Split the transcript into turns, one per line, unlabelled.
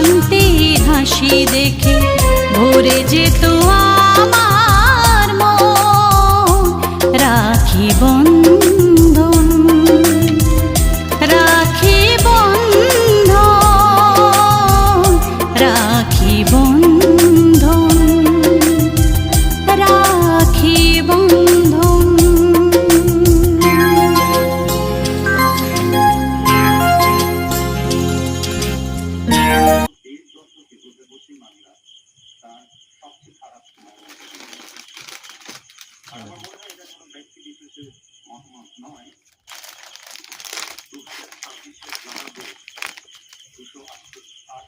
শান্তি হাসি দেখে ভরে যেত আমার মন। রাখি বন্ধন, রাখি বন্ধন, রাখি বন্ধন, রাখি বন্ধন।
আমার মনে হয় এটা কোনো ব্যক্তি বিশেষের মতামত নয়। 2026-এর জানুয়ারি 208